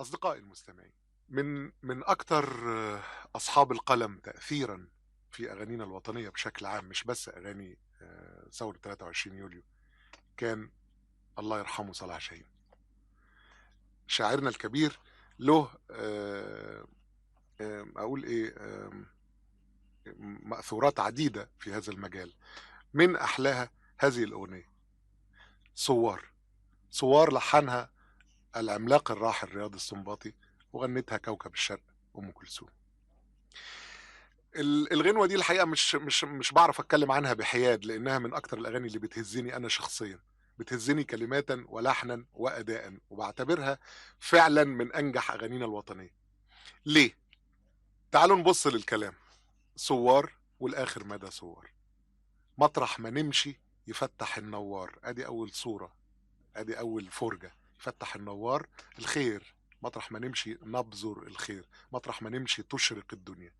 أصدقائي المستمعين، من أكتر أصحاب القلم تأثيرًا في أغانينا الوطنية بشكل عام، مش بس أغاني ثورة 23 يوليو، كان الله يرحمه صلاح جاهين. شاعرنا الكبير له أقول إيه، مأثورات عديدة في هذا المجال، من أحلاها هذه الأغنية ثوار. ثوار لحنها العملاق الراحل رياض السنباطي، وغنتها كوكب الشرق أم كلثوم. الغنوة دي الحقيقة مش بعرف اتكلم عنها بحياد، لانها من اكتر الاغاني اللي بتهزني انا شخصيا، بتهزني كلماتا ولحنا واداء، وبعتبرها فعلا من انجح اغانينا الوطنية. ليه؟ تعالوا نبص للكلام. ثوار والاخر مدى ثوار، مطرح ما نمشي يفتح النوار، ادي اول صورة، ادي اول فرجة. يفتح النوار الخير، مطرح ما نمشي نبذر الخير، مطرح ما نمشي تشرق الدنيا.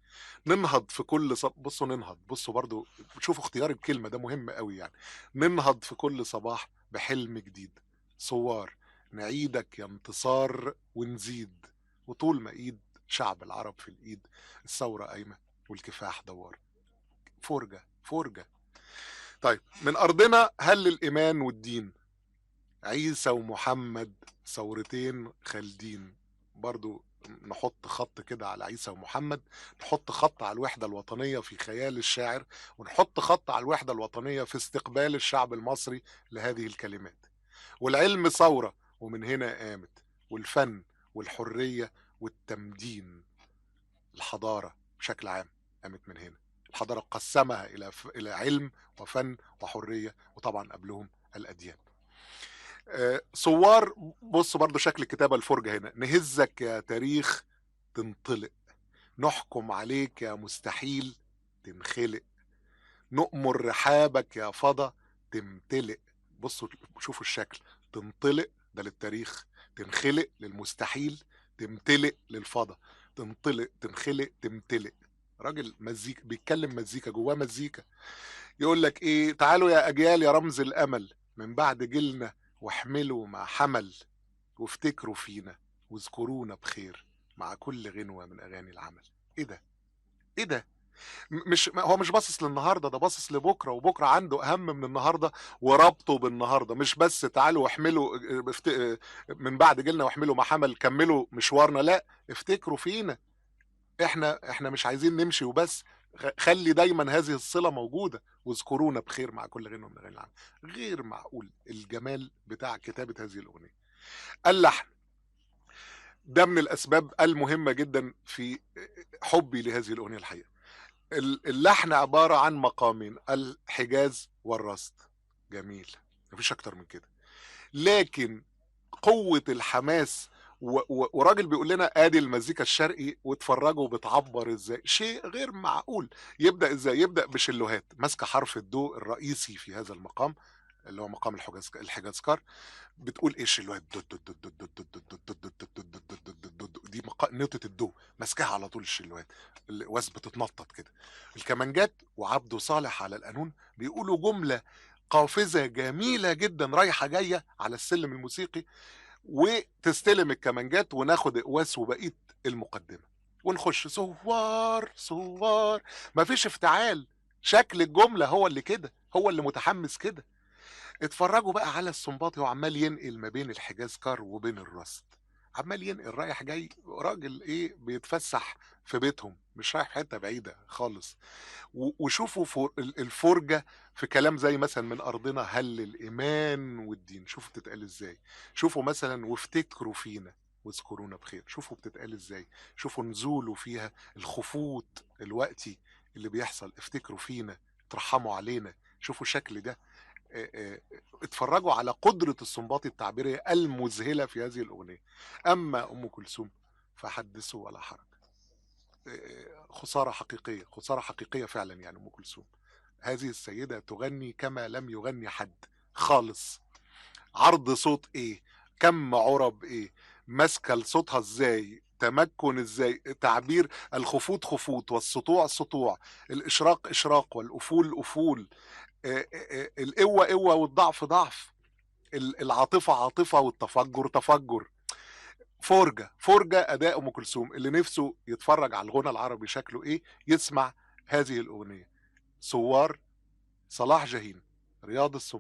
ننهض في كل بصوا ننهض، بصوا برضو شوفوا اختيار الكلمة ده مهم قوي يعني. ننهض في كل صباح بحلم جديد. ثوار، نعيدك يا انتصار ونزيد، وطول ما ايد شعب العرب في الايد، الثورة قايمة والكفاح دوار. فرجة فرجة. طيب، من ارضنا هل الايمان والدين، عيسى ومحمد ثورتين خالدين. برضو نحط خط كده على عيسى ومحمد، نحط خط على الوحدة الوطنية في خيال الشاعر، ونحط خط على الوحدة الوطنية في استقبال الشعب المصري لهذه الكلمات. والعلم ثورة ومن هنا قامت، والفن والحرية والتمدين، الحضارة بشكل عام قامت من هنا. الحضارة قسمها إلى علم وفن وحرية، وطبعا قبلهم الأديان. ثوار. بص برضو شكل الكتابة الفرجة هنا: نهزك يا تاريخ تنطلق، نحكم عليك يا مستحيل تنخلق، نؤمر رحابك يا فضا تمتلئ. بصوا شوفوا الشكل: تنطلق ده للتاريخ، تنخلق للمستحيل، تمتلئ للفضا. تنطلق تنخلق تمتلئ. راجل مزيكا بيتكلم، مزيكا جواه مزيكا. يقول لك ايه: تعالوا يا اجيال يا رمز الامل، من بعد جيلنا واحملوا ما حمل، وافتكروا فينا واذكرونا بخير مع كل غنوة من اغاني العمل. ايه ده؟ ايه ده؟ مش هو مش باصص للنهارده، ده باصص لبكره، وبكره عنده اهم من النهارده، وربطه بالنهارده. مش بس تعالوا واحملوا من بعد جيلنا واحملوا ما حمل، كملوا مشوارنا، لا، افتكروا فينا. احنا مش عايزين نمشي وبس، خلي دايما هذه الصلة موجودة، واذكرونا بخير مع كل غنوة من اغاني العالم. غير معقول الجمال بتاع كتابة هذه الأغنية. اللحن ده من الأسباب المهمة جدا في حبي لهذه الأغنية الحقيقة. اللحن عبارة عن مقامين: الحجاز والرصد. جميل، مفيش أكتر من كده. لكن قوة الحماس وراجل بيقول لنا ادي المزيكا الشرقي واتفرجوا بتعبر ازاي، شيء غير معقول. يبدأ ازاي؟ يبدأ بشلوهات ماسكة حرف الدو الرئيسي في هذا المقام، اللي هو مقام الحجازكار. بتقول ايه الشلوهات؟ دو دو دو دو دو دو دو دو دو دو دو دو دو دو دو دو. دي نوتة الدو ماسكاها على طول الشلوهات، الواس بتتنطط كده. الكمانجات وعبده صالح على القانون بيقولوا جملة قافزة جميلة جدا رايحة جاية على السلم الموسيقي، وتستلم الكمانجات وناخد اقواس وبقيه المقدمه، ونخش صوار صوار. مفيش افتعال، شكل الجمله هو اللي كده، هو اللي متحمس كده. اتفرجوا بقى على السنباطي وعمال ينقل ما بين الحجاز كار وبين الرصد، عمال ينقل رايح جاي، راجل ايه بيتفسح في بيتهم، مش رايح حته بعيده خالص. وشوفوا الفرجة في كلام زي مثلا من أرضنا هل الإيمان والدين، شوفوا بتتقال إزاي. شوفوا مثلا وافتكروا فينا واذكرونا بخير، شوفوا بتتقال إزاي. شوفوا نزولوا فيها الخفوت الوقتي اللي بيحصل، افتكروا فينا، ترحموا علينا. شوفوا الشكل ده. اتفرجوا على قدرة السنباطي التعبيرية المذهلة في هذه الأغنية. أما أم كلثوم فحدثوا ولا حرج. خسارة حقيقية، خسارة حقيقية فعلا يعني. أم كلثوم هذه السيدة تغني كما لم يغني حد خالص. عرض صوت ايه، كم عرب ايه، ماسكة لصوتها ازاي، تمكن ازاي، تعبير. الخفوت خفوت والسطوع سطوع، الاشراق اشراق والافول افول، القوة قوة والضعف ضعف، العاطفة عاطفة والتفجر تفجر. فرجة، فرجة أداء أم كلثوم، اللي نفسه يتفرّج على الغُنى العربي شكله إيه، يسمع هذه الأغنية. ثوّار، صلاح جاهين، رياض السنباطي.